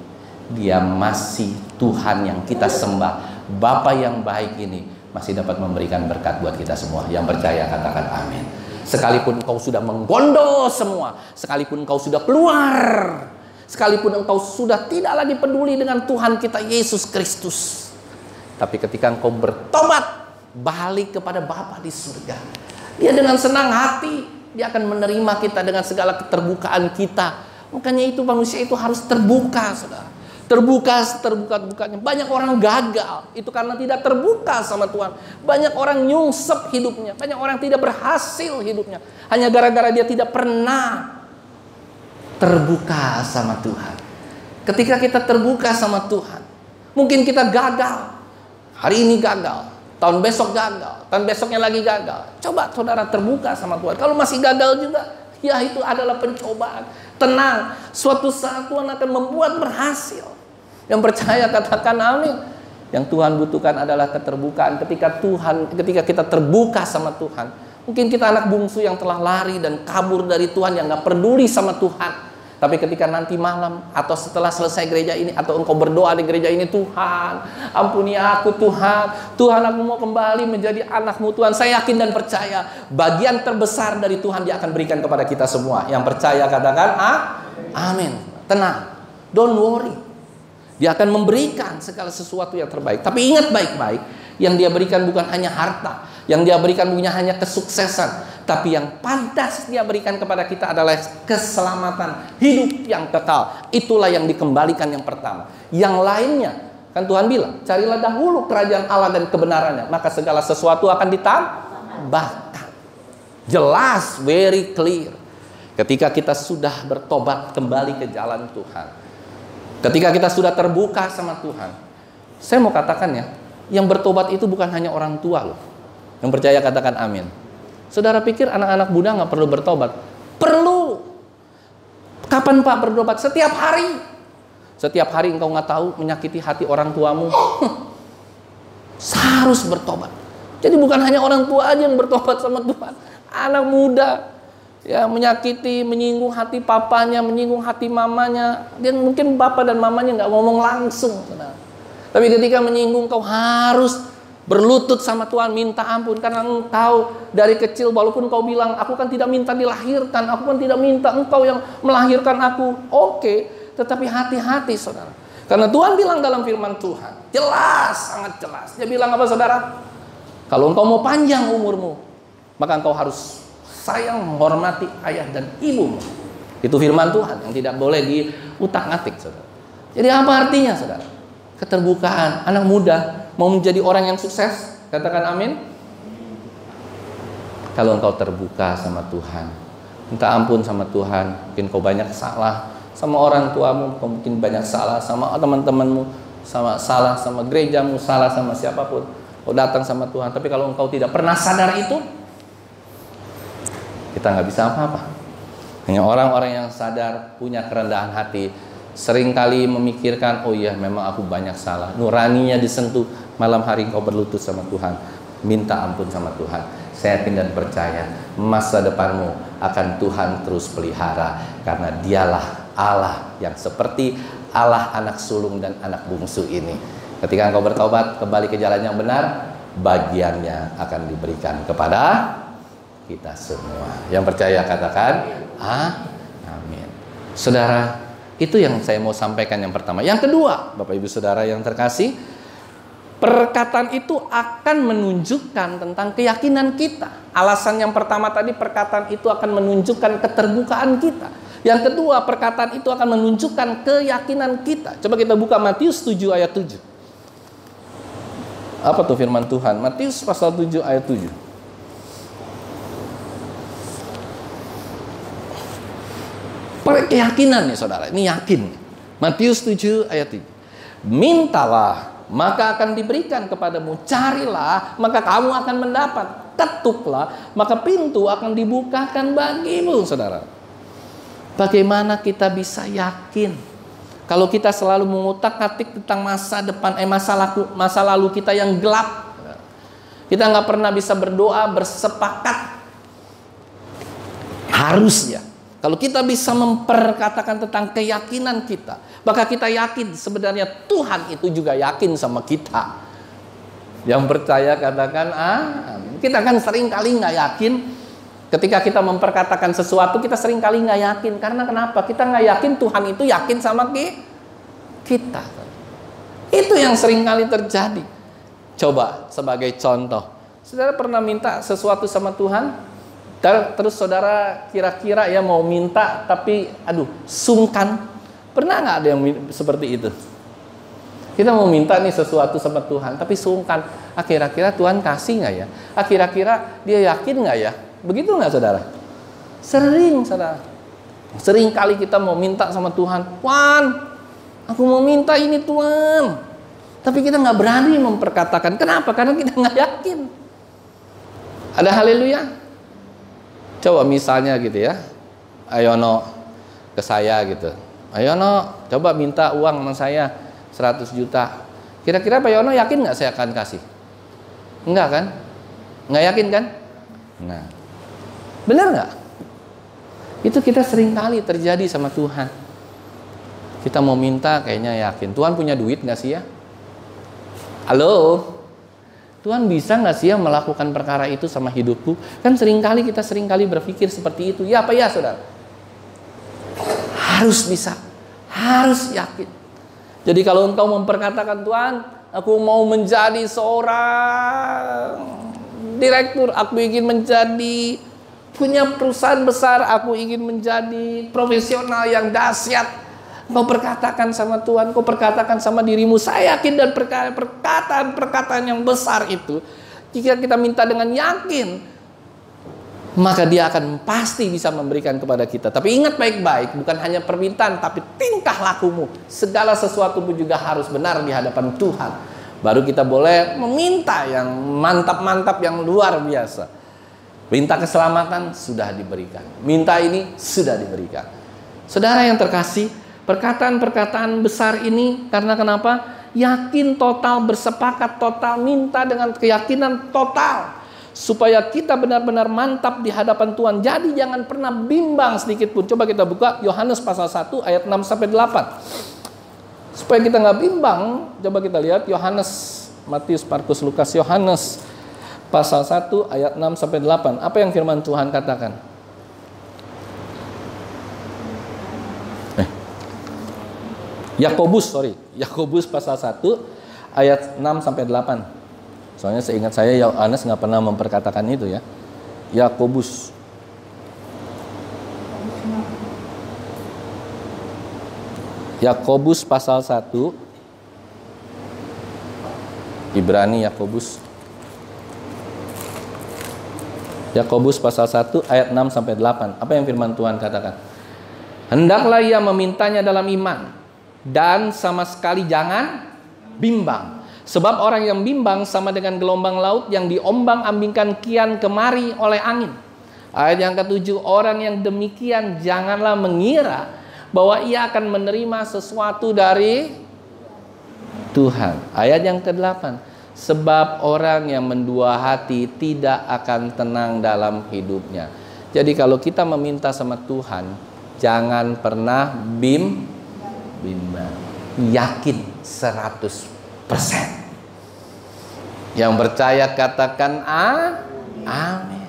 dia masih Tuhan yang kita sembah, Bapa yang baik ini masih dapat memberikan berkat buat kita semua. Yang percaya katakan amin. Sekalipun kau sudah menggondol semua, sekalipun kau sudah keluar, sekalipun engkau sudah tidak lagi peduli dengan Tuhan kita Yesus Kristus, tapi ketika engkau bertobat, balik kepada Bapa di surga, dia dengan senang hati, dia akan menerima kita dengan segala keterbukaan kita. Makanya itu manusia itu harus terbuka, saudara. Terbuka seterbuka-bukanya. Banyak orang gagal, itu karena tidak terbuka sama Tuhan. Banyak orang nyungsep hidupnya, banyak orang tidak berhasil hidupnya, hanya gara-gara dia tidak pernah terbuka sama Tuhan. Ketika kita terbuka sama Tuhan, mungkin kita gagal. Hari ini gagal, tahun besok gagal, tahun besoknya lagi gagal. Coba saudara terbuka sama Tuhan. Kalau masih gagal juga, ya itu adalah pencobaan. Tenang, suatu saat Tuhan akan membuat berhasil. Yang percaya katakan amin. Yang Tuhan butuhkan adalah keterbukaan. Ketika kita terbuka sama Tuhan, mungkin kita anak bungsu yang telah lari dan kabur dari Tuhan, yang gak peduli sama Tuhan. Tapi ketika nanti malam atau setelah selesai gereja ini, atau engkau berdoa di gereja ini, Tuhan ampuni aku Tuhan, Tuhan aku mau kembali menjadi anakmu Tuhan. Saya yakin dan percaya bagian terbesar dari Tuhan dia akan berikan kepada kita semua. Yang percaya katakan amin. Tenang, don't worry. Dia akan memberikan segala sesuatu yang terbaik. Tapi ingat baik-baik, yang dia berikan bukan hanya harta, yang dia berikan bukan hanya kesuksesan, tapi yang pantas dia berikan kepada kita adalah keselamatan, hidup yang kekal. Itulah yang dikembalikan yang pertama. Yang lainnya, kan Tuhan bilang, carilah dahulu kerajaan Allah dan kebenarannya, maka segala sesuatu akan ditambahkan. Jelas, very clear. Ketika kita sudah bertobat kembali ke jalan Tuhan, ketika kita sudah terbuka sama Tuhan, saya mau katakan ya, yang bertobat itu bukan hanya orang tua loh. Yang percaya katakan amin. Saudara pikir anak-anak muda nggak perlu bertobat? Perlu. Kapan Pak bertobat? Setiap hari. Setiap hari engkau nggak tahu menyakiti hati orang tuamu, harus bertobat. Jadi bukan hanya orang tua aja yang bertobat sama Tuhan. Anak muda ya menyakiti, menyinggung hati papanya, menyinggung hati mamanya. Dan mungkin papa dan mamanya nggak ngomong langsung. Tapi ketika menyinggung, kau harus berlutut sama Tuhan, minta ampun. Karena engkau dari kecil, walaupun kau bilang, aku kan tidak minta dilahirkan, aku kan tidak minta engkau yang melahirkan aku. Oke, tetapi hati-hati saudara. Karena Tuhan bilang dalam firman Tuhan, jelas, sangat jelas. Dia bilang apa saudara? Kalau engkau mau panjang umurmu, maka engkau harus sayang, menghormati ayah dan ibumu. Itu firman Tuhan yang tidak boleh diutak-atik saudara. Jadi apa artinya saudara? Keterbukaan. Anak muda mau menjadi orang yang sukses, katakan amin. Kalau engkau terbuka sama Tuhan, minta ampun sama Tuhan. Mungkin kau banyak salah sama orang tuamu, kau mungkin banyak salah sama teman-temanmu, salah sama gerejamu, salah sama siapapun. Kau datang sama Tuhan. Tapi kalau engkau tidak pernah sadar itu, kita nggak bisa apa-apa. Hanya orang-orang yang sadar, punya kerendahan hati, seringkali memikirkan, oh iya memang aku banyak salah. Nuraninya disentuh, malam hari engkau berlutut sama Tuhan, minta ampun sama Tuhan. Saya yakin dan percaya masa depanmu akan Tuhan terus pelihara, karena dialah Allah yang seperti Allah anak sulung dan anak bungsu ini. Ketika engkau bertobat kembali ke jalan yang benar, bagiannya akan diberikan kepada kita semua. Yang percaya katakan amin. Saudara, itu yang saya mau sampaikan yang pertama. Yang kedua, Bapak Ibu Saudara yang terkasih, perkataan itu akan menunjukkan tentang keyakinan kita. Alasan yang pertama tadi, perkataan itu akan menunjukkan keterbukaan kita. Yang kedua, perkataan itu akan menunjukkan keyakinan kita. Coba kita buka Matius 7 ayat 7. Apa tuh firman Tuhan? Matius pasal 7 ayat 7. Keyakinan nih saudara, ini yakin. Matius 7 ayat 7. Mintalah, maka akan diberikan kepadamu. Carilah, maka kamu akan mendapat. Ketuklah, maka pintu akan dibukakan bagimu, saudara. Bagaimana kita bisa yakin? Kalau kita selalu mengutak-atik tentang masa depan, masa lalu kita yang gelap. Kita nggak pernah bisa berdoa, bersepakat. Harusnya kalau kita bisa memperkatakan tentang keyakinan kita, maka kita yakin sebenarnya Tuhan itu juga yakin sama kita. Yang percaya katakan amin. Kita kan sering kali nggak yakin. Ketika kita memperkatakan sesuatu, kita sering kali nggak yakin. Karena kenapa? Kita nggak yakin Tuhan itu yakin sama kita. Itu yang sering kali terjadi. Coba sebagai contoh, saudara pernah minta sesuatu sama Tuhan? Terus saudara kira-kira ya mau minta tapi sungkan. Pernah nggak ada yang seperti itu? Kita mau minta nih sesuatu sama Tuhan tapi sungkan. Kira-kira Tuhan kasih nggak ya? Kira-kira dia yakin nggak ya? Begitu nggak saudara? Sering saudara. Sering kali kita mau minta sama Tuhan. Tuhan, aku mau minta ini Tuhan. Tapi kita nggak berani memperkatakan. Kenapa? Karena kita nggak yakin. Ada haleluya? Coba misalnya gitu ya, Ayono ke saya gitu, Ayono coba minta uang sama saya 100 juta. Kira-kira Pak Yono yakin nggak saya akan kasih? Enggak kan? Nggak yakin kan? Nah, benar nggak? Itu kita sering kali terjadi sama Tuhan. Kita mau minta kayaknya yakin. Tuhan punya duit nggak sih ya? Halo? Tuhan bisa nggak sih ya melakukan perkara itu sama hidupku? Kan seringkali kita berpikir seperti itu. Ya apa ya saudara? Harus bisa, harus yakin. Jadi kalau engkau memperkatakan Tuhan, aku mau menjadi seorang direktur, aku ingin menjadi punya perusahaan besar, aku ingin menjadi profesional yang dahsyat. Kau perkatakan sama Tuhan, kau perkatakan sama dirimu, saya yakin, dan perkataan yang besar itu, jika kita minta dengan yakin, maka dia akan pasti bisa memberikan kepada kita. Tapi ingat baik-baik, bukan hanya permintaan, tapi tingkah lakumu. Segala sesuatu pun juga harus benar di hadapan Tuhan. Baru kita boleh meminta yang mantap-mantap, yang luar biasa. Minta keselamatan, sudah diberikan. Minta ini, sudah diberikan. Saudara yang terkasih, perkataan-perkataan besar ini, karena kenapa? Yakin total, bersepakat total, minta dengan keyakinan total. Supaya kita benar-benar mantap di hadapan Tuhan. Jadi jangan pernah bimbang sedikit pun. Coba kita buka Yohanes pasal 1 ayat 6-8. Supaya kita nggak bimbang, coba kita lihat Yohanes, Matius, Markus, Lukas, Yohanes pasal 1 ayat 6-8. Apa yang firman Tuhan katakan? Yakobus pasal 1 ayat 6-8. Soalnya seingat saya Yohanes nggak pernah memperkatakan itu ya. Yakobus. Yakobus pasal 1. Ibrani Yakobus. Yakobus pasal 1 ayat 6-8. Apa yang firman Tuhan katakan? Hendaklah ia memintanya dalam iman dan sama sekali jangan bimbang. Sebab orang yang bimbang sama dengan gelombang laut yang diombang-ambingkan kian kemari oleh angin. Ayat yang ke-7, orang yang demikian janganlah mengira bahwa ia akan menerima sesuatu dari Tuhan. Ayat yang ke-8, sebab orang yang mendua hati tidak akan tenang dalam hidupnya. Jadi kalau kita meminta sama Tuhan, jangan pernah bimbang. Yakin 100%. Yang percaya katakan amin.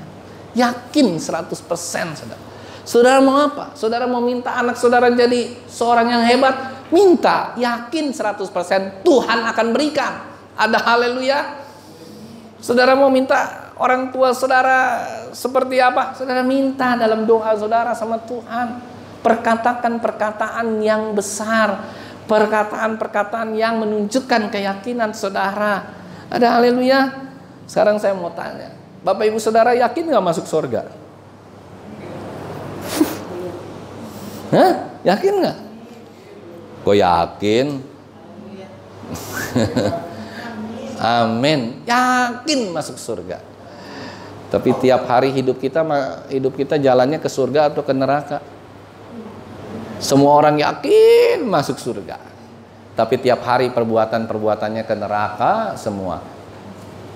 Yakin 100%, saudara. Saudara mau apa? Saudara mau minta anak saudara jadi seorang yang hebat? Minta, yakin 100% Tuhan akan berikan. Ada haleluya. Saudara mau minta orang tua saudara seperti apa? Saudara minta dalam doa saudara sama Tuhan. Perkatakan perkataan yang besar. Perkataan-perkataan yang menunjukkan keyakinan saudara. Ada haleluya. Sekarang saya mau tanya, Bapak Ibu Saudara yakin gak masuk surga? Hah? Yakin gak? Kok yakin? Amin. Yakin masuk surga. Tapi tiap hari hidup kita jalannya ke surga atau ke neraka? Semua orang yakin masuk surga, tapi tiap hari perbuatannya ke neraka semua.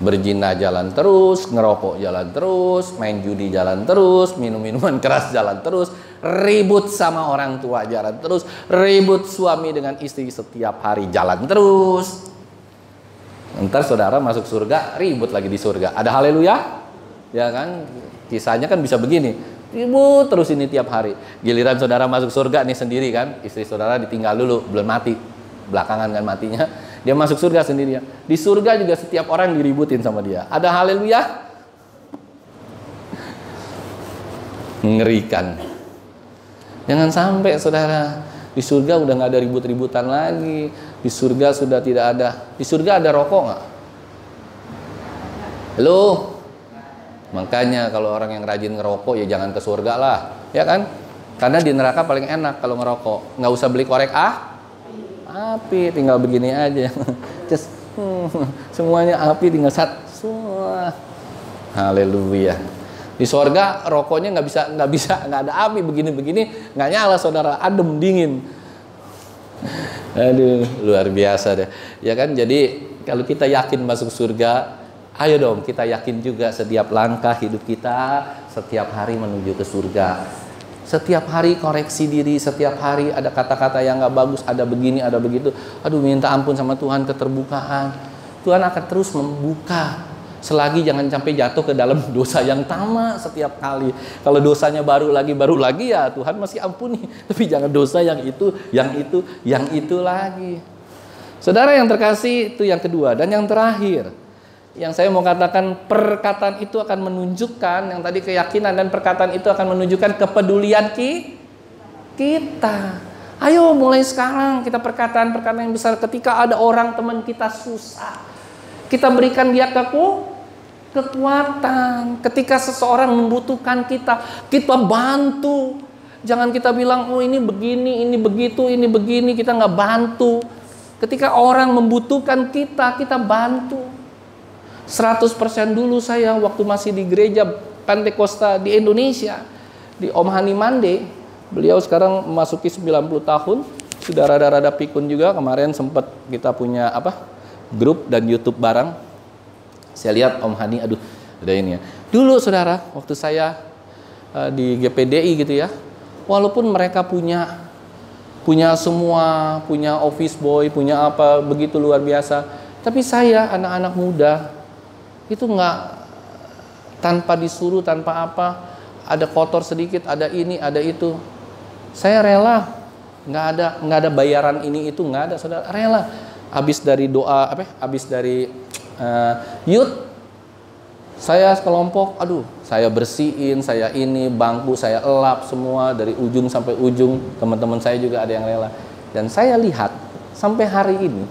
Berzina jalan terus, ngerokok jalan terus, main judi jalan terus, minum-minuman keras jalan terus, ribut sama orang tua jalan terus, ribut suami dengan istri setiap hari jalan terus. Ntar saudara masuk surga, ribut lagi di surga. Ada haleluya? Ya kan? Kisahnya kan bisa begini. Ribut terus ini tiap hari. Giliran saudara masuk surga nih sendiri kan, istri saudara ditinggal dulu, belum mati, belakangan kan matinya, dia masuk surga sendirian. Di surga juga setiap orang diributin sama dia. Ada haleluya? Mengerikan. Jangan sampai saudara di surga udah nggak ada ribut-ributan lagi. Di surga sudah tidak ada. Di surga ada rokok nggak? Halo? Makanya kalau orang yang rajin ngerokok ya jangan ke surga lah, ya kan? Karena di neraka paling enak kalau ngerokok, nggak usah beli korek api, tinggal begini aja, just semuanya api tinggal semua. Haleluya. Di surga rokoknya nggak ada api begini nggak nyala saudara, adem dingin. Aduh luar biasa deh, ya kan? Jadi kalau kita yakin masuk surga, ayo dong kita yakin juga setiap langkah hidup kita setiap hari menuju ke surga. Setiap hari koreksi diri, setiap hari ada kata-kata yang gak bagus, ada begini, ada begitu. Aduh minta ampun sama Tuhan, keterbukaan. Tuhan akan terus membuka. Selagi jangan sampai jatuh ke dalam dosa yang sama setiap kali. Kalau dosanya baru lagi ya Tuhan masih ampuni. Tapi jangan dosa yang itu lagi. Saudara yang terkasih, itu yang kedua. Dan yang terakhir, yang saya mau katakan, perkataan itu akan menunjukkan, yang tadi keyakinan, dan perkataan itu akan menunjukkan kepedulian kita. Ayo mulai sekarang kita perkataan-perkataan yang besar. Ketika ada orang teman kita susah, kita berikan dia Kekuatan. Ketika seseorang membutuhkan kita, kita bantu. Jangan kita bilang, oh ini begini, ini begitu, ini begini, kita nggak bantu. Ketika orang membutuhkan kita, kita bantu. 100% dulu saya waktu masih di gereja Pantekosta di Indonesia, di Om Hani Mande, beliau sekarang memasuki 90 tahun, sudah rada-rada pikun juga. Kemarin sempat kita punya grup dan YouTube bareng. Saya lihat Om Hani, aduh, ada ini ya. Dulu saudara, waktu saya di GPDI gitu ya, walaupun mereka punya semua, punya office boy, punya apa, begitu luar biasa. Tapi saya, anak-anak muda, itu nggak, tanpa disuruh, tanpa apa, ada kotor sedikit, ada ini, ada itu. Saya rela, nggak ada bayaran ini itu, nggak ada, saudara, rela. Habis dari doa, habis dari youth, saya kelompok, aduh, saya bersihin, saya ini, bangku saya elap semua dari ujung sampai ujung. Teman-teman saya juga ada yang rela. Dan saya lihat sampai hari ini,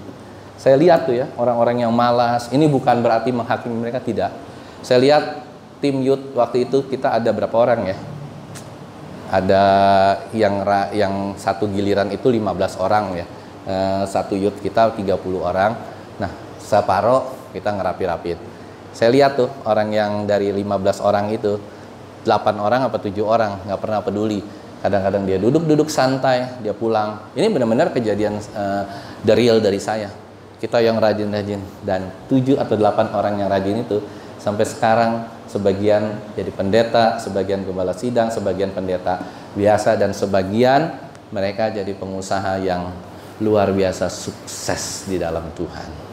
saya lihat tuh ya, orang-orang yang malas. Ini bukan berarti menghakimi mereka, tidak. Saya lihat tim youth waktu itu kita ada berapa orang ya? Ada yang satu giliran itu 15 orang ya. Satu youth kita 30 orang. Nah, separoh kita ngerapi-rapin. Saya lihat tuh orang yang dari 15 orang itu 8 orang apa 7 orang nggak pernah peduli. Kadang-kadang dia duduk santai, dia pulang. Ini benar-benar kejadian real dari saya. Kita yang rajin-rajin, dan 7 atau 8 orang yang rajin itu sampai sekarang sebagian jadi pendeta, sebagian gembala sidang, sebagian pendeta biasa, dan sebagian mereka jadi pengusaha yang luar biasa sukses di dalam Tuhan.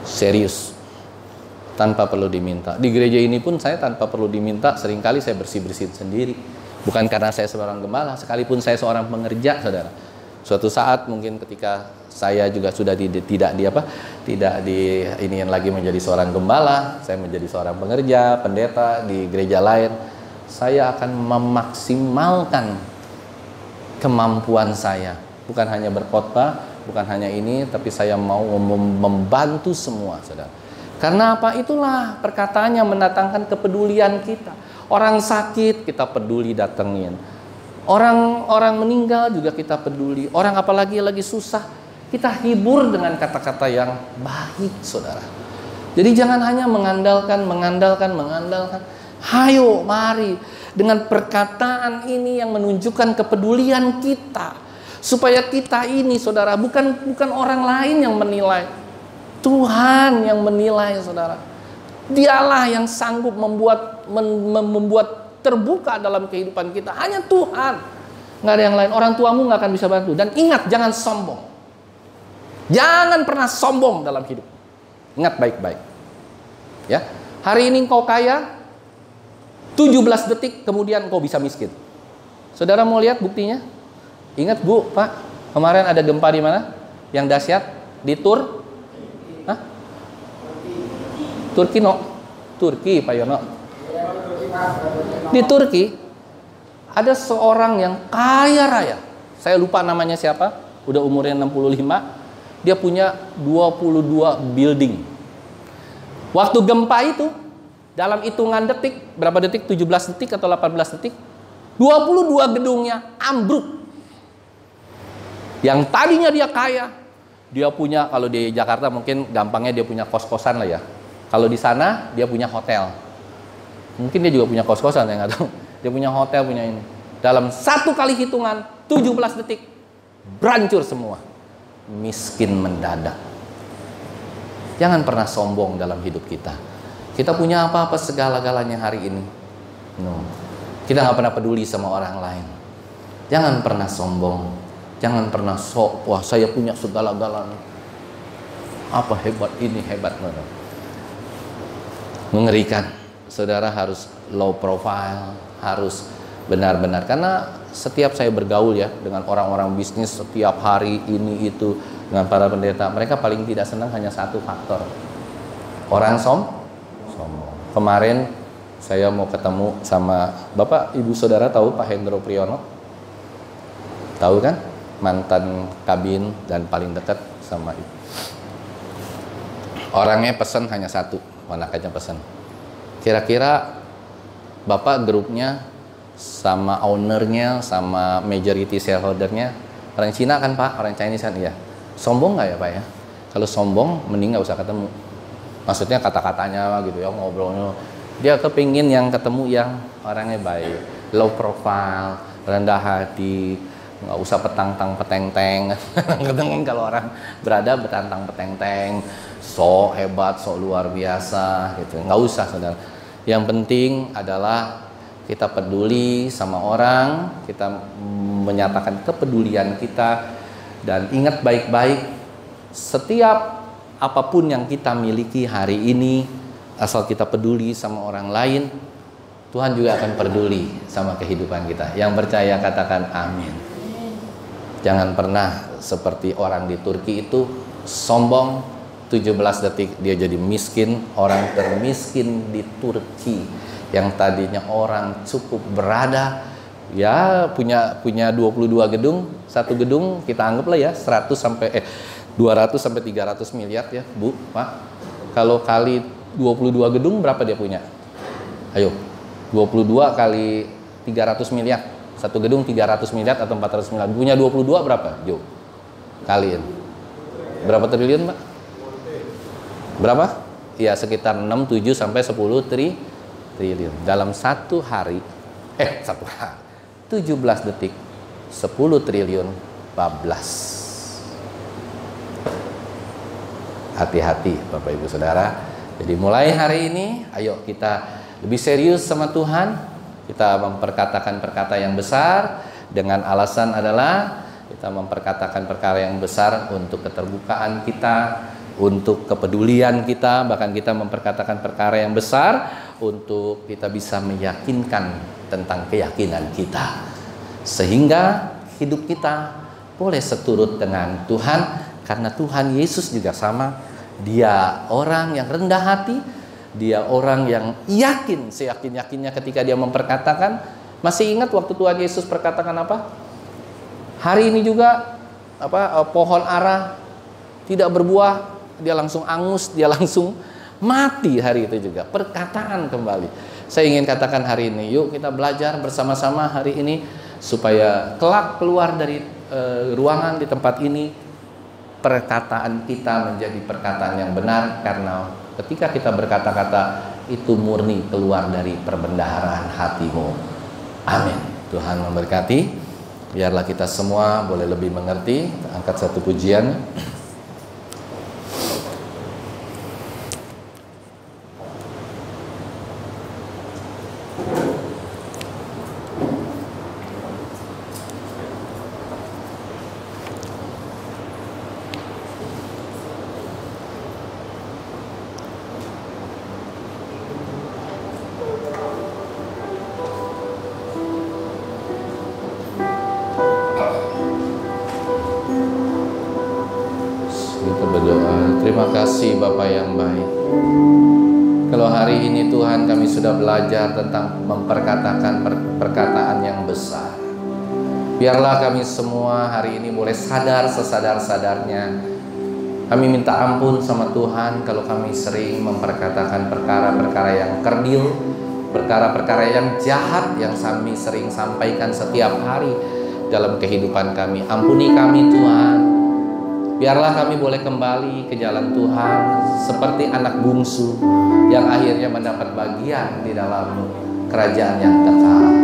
Serius, tanpa perlu diminta. Di gereja ini pun saya tanpa perlu diminta, seringkali saya bersih-bersihin sendiri. Bukan karena saya seorang gembala, sekalipun saya seorang pengerja, saudara. Suatu saat mungkin ketika saya juga sudah tidak iniin lagi menjadi seorang gembala, saya menjadi seorang pengerja, pendeta di gereja lain, saya akan memaksimalkan kemampuan saya. Bukan hanya berkhotbah, bukan hanya ini, tapi saya mau membantu semua, saudara. Karena apa? Itulah perkataannya mendatangkan kepedulian kita. Orang sakit kita peduli datengin. Orang meninggal juga kita peduli. Orang apalagi lagi susah, kita hibur dengan kata-kata yang baik, saudara. Jadi jangan hanya mengandalkan. Hayo, mari dengan perkataan ini yang menunjukkan kepedulian kita, supaya kita ini, saudara, bukan orang lain yang menilai, Tuhan yang menilai, saudara. Dialah yang sanggup membuat terbuka dalam kehidupan kita. Hanya Tuhan, nggak ada yang lain. Orang tuamu nggak akan bisa bantu. Dan ingat, jangan sombong. Jangan pernah sombong dalam hidup. Ingat baik-baik. Ya, hari ini engkau kaya, 17 detik kemudian engkau bisa miskin. Saudara mau lihat buktinya? Ingat Bu, Pak, kemarin ada gempa di mana? Yang dahsyat di Turki, Pak Yono. Di Turki ada seorang yang kaya raya. Saya lupa namanya siapa, udah umurnya 65. Dia punya 22 building. Waktu gempa itu, dalam hitungan detik, berapa detik? 17 detik atau 18 detik, 22 gedungnya ambruk. Yang tadinya dia kaya, dia punya, kalau di Jakarta mungkin gampangnya dia punya kos-kosan lah ya. Kalau di sana dia punya hotel. Mungkin dia juga punya kos-kosan, saya nggak tahu. Dia punya hotel, punya ini. Dalam satu kali hitungan 17 detik berancur semua. Miskin mendadak. Jangan pernah sombong dalam hidup kita. Kita punya apa-apa segala-galanya hari ini. No. Kita nggak pernah peduli sama orang lain. Jangan pernah sombong. Jangan pernah sok, wah saya punya segala-galanya. Apa hebat ini, hebat. Mengerikan. Saudara harus low profile, harus benar-benar. Karena setiap saya bergaul ya dengan orang-orang bisnis setiap hari ini itu dengan para pendeta, mereka paling tidak senang hanya satu faktor. Orang sombong. Kemarin saya mau ketemu sama Bapak Ibu Saudara, tahu Pak Hendro Priyono? Tahu kan? Mantan kabin dan paling dekat sama ibu. Orangnya pesan hanya satu, manakanya pesan. Kira-kira Bapak grupnya sama ownernya, sama majority shareholdernya orang Cina kan Pak, orang Chinese kan ya. Sombong nggak ya Pak ya? Kalau sombong mending nggak usah ketemu. Maksudnya kata-katanya gitu ya, ngobrolnya. Dia kepingin yang ketemu yang orangnya baik, low profile, rendah hati, nggak usah petang-tang peteng-teng. Kadang kalau orang berada petang-tang peteng-teng, sok hebat, sok luar biasa gitu. Nggak usah saudara. Yang penting adalah kita peduli sama orang, kita menyatakan kepedulian kita, dan ingat baik-baik, setiap apapun yang kita miliki hari ini, asal kita peduli sama orang lain, Tuhan juga akan peduli sama kehidupan kita. Yang percaya katakan amin. Jangan pernah seperti orang di Turki itu sombong, 17 detik dia jadi miskin, orang termiskin di Turki yang tadinya orang cukup berada, ya punya 22 gedung, satu gedung kita anggaplah ya 200 sampai 300 miliar ya Bu, Pak. Kalau kali 22 gedung berapa dia punya? Ayo, 22 kali 300 miliar. Satu gedung 300 miliar atau 400 miliar. Punya 22 berapa? Jo. Kaliin. Berapa triliun, Pak? Berapa? Ya sekitar 6, 7 sampai 10 triliun. Dalam satu hari 17 detik 10 triliun bablas. Hati-hati Bapak Ibu Saudara. Jadi mulai hari ini ayo kita lebih serius sama Tuhan. Kita memperkatakan perkata yang besar dengan alasan adalah kita memperkatakan perkara yang besar untuk keterbukaan kita, untuk kepedulian kita, bahkan kita memperkatakan perkara yang besar untuk kita bisa meyakinkan tentang keyakinan kita, sehingga hidup kita boleh seturut dengan Tuhan, karena Tuhan Yesus juga sama. Dia orang yang rendah hati, dia orang yang yakin, seyakin-yakinnya ketika dia memperkatakan. Masih ingat waktu Tuhan Yesus perkatakan apa? Hari ini juga pohon ara tidak berbuah, dia langsung angus, dia langsung mati hari itu juga. Perkataan kembali. Saya ingin katakan hari ini, yuk kita belajar bersama-sama hari ini supaya kelak keluar dari ruangan di tempat ini, perkataan kita menjadi perkataan yang benar, karena ketika kita berkata-kata itu murni keluar dari perbendaharaan hatimu. Amin. Tuhan memberkati. Biarlah kita semua boleh lebih mengerti. Angkat satu pujian. Terima kasih Bapa yang baik. Kalau hari ini Tuhan kami sudah belajar tentang memperkatakan perkataan yang besar, biarlah kami semua hari ini boleh sadar sesadar-sadarnya. Kami minta ampun sama Tuhan kalau kami sering memperkatakan perkara-perkara yang kerdil, perkara-perkara yang jahat yang kami sering sampaikan setiap hari dalam kehidupan kami. Ampuni kami Tuhan. Biarlah kami boleh kembali ke jalan Tuhan seperti anak bungsu yang akhirnya mendapat bagian di dalam kerajaan yang kekal.